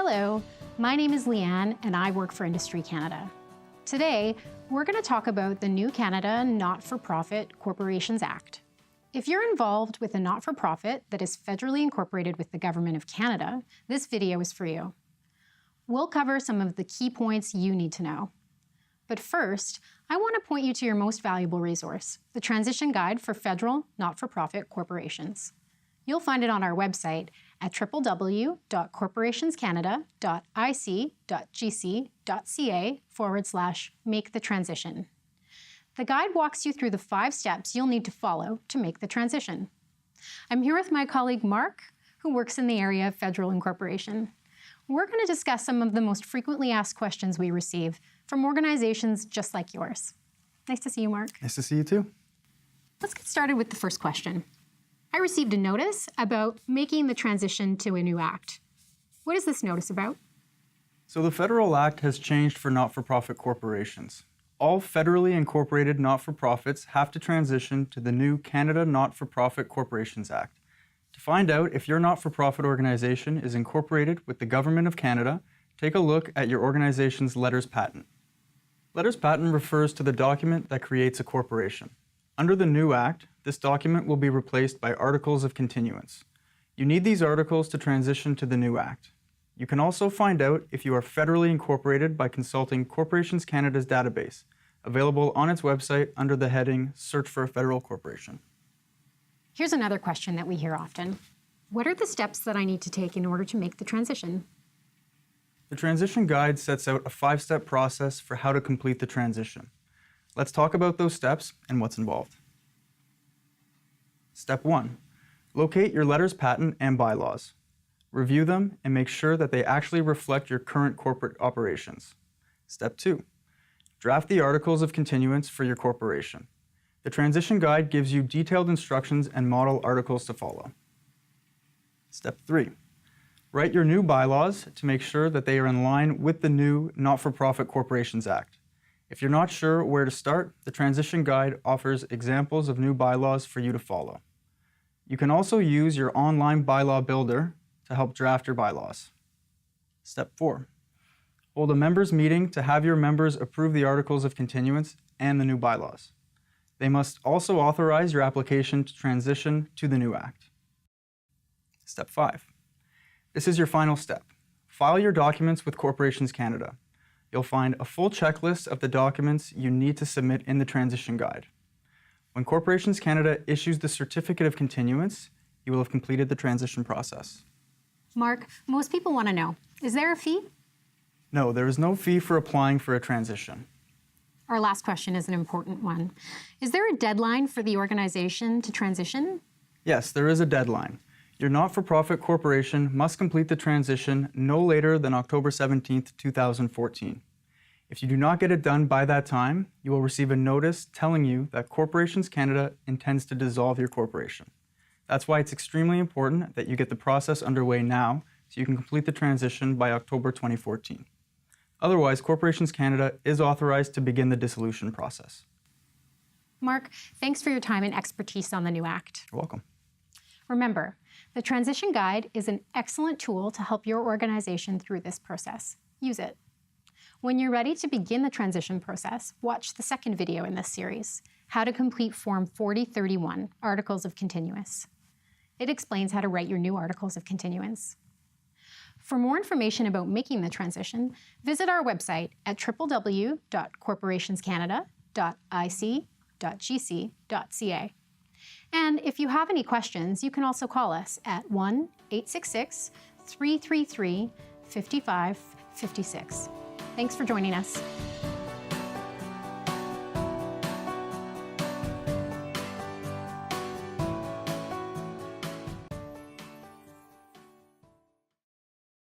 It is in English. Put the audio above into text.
Hello, my name is Leanne and I work for Industry Canada. Today, we're going to talk about the new Canada Not-for-Profit Corporations Act. If you're involved with a not-for-profit that is federally incorporated with the Government of Canada, this video is for you. We'll cover some of the key points you need to know. But first, I want to point you to your most valuable resource, the Transition Guide for Federal Not-for-Profit Corporations. You'll find it on our website at www.corporationscanada.ic.gc.ca/make-the-transition. The guide walks you through the 5 steps you'll need to follow to make the transition. I'm here with my colleague Mark, who works in the area of federal incorporation. We're going to discuss some of the most frequently asked questions we receive from organizations just like yours. Nice to see you, Mark. Nice to see you too. Let's get started with the first question. I received a notice about making the transition to a new act. What is this notice about? So the Federal Act has changed for not-for-profit corporations. All federally incorporated not-for-profits have to transition to the new Canada Not-for-Profit Corporations Act. To find out if your not-for-profit organization is incorporated with the Government of Canada, take a look at your organization's letters patent. Letters patent refers to the document that creates a corporation. Under the new Act, this document will be replaced by Articles of Continuance. You need these articles to transition to the new Act. You can also find out if you are federally incorporated by consulting Corporations Canada's database, available on its website under the heading Search for a Federal Corporation. Here's another question that we hear often. What are the steps that I need to take in order to make the transition? The Transition Guide sets out a 5-step process for how to complete the transition. Let's talk about those steps and what's involved. Step 1. Locate your letters patent and bylaws. Review them and make sure that they actually reflect your current corporate operations. Step 2. Draft the Articles of Continuance for your corporation. The Transition Guide gives you detailed instructions and model articles to follow. Step 3. Write your new bylaws to make sure that they are in line with the new Not-for-Profit Corporations Act. If you're not sure where to start, the Transition Guide offers examples of new bylaws for you to follow. You can also use your online bylaw builder to help draft your bylaws. Step 4. Hold a members' meeting to have your members approve the Articles of Continuance and the new bylaws. They must also authorize your application to transition to the new Act. Step 5. This is your final step. File your documents with Corporations Canada. You'll find a full checklist of the documents you need to submit in the Transition Guide. When Corporations Canada issues the Certificate of Continuance, you will have completed the transition process. Mark, most people want to know, is there a fee? No, there is no fee for applying for a transition. Our last question is an important one. Is there a deadline for the organization to transition? Yes, there is a deadline. Your not-for-profit corporation must complete the transition no later than October 17, 2014. If you do not get it done by that time, you will receive a notice telling you that Corporations Canada intends to dissolve your corporation. That's why it's extremely important that you get the process underway now so you can complete the transition by October 2014. Otherwise, Corporations Canada is authorized to begin the dissolution process. Mark, thanks for your time and expertise on the new Act. You're welcome. Remember, the Transition Guide is an excellent tool to help your organization through this process. Use it. When you're ready to begin the transition process, watch the second video in this series, How to Complete Form 4031, Articles of Continuance. It explains how to write your new Articles of Continuance. For more information about making the transition, visit our website at www.corporationscanada.ic.gc.ca. And if you have any questions, you can also call us at 1-866-333-5556. Thanks for joining us.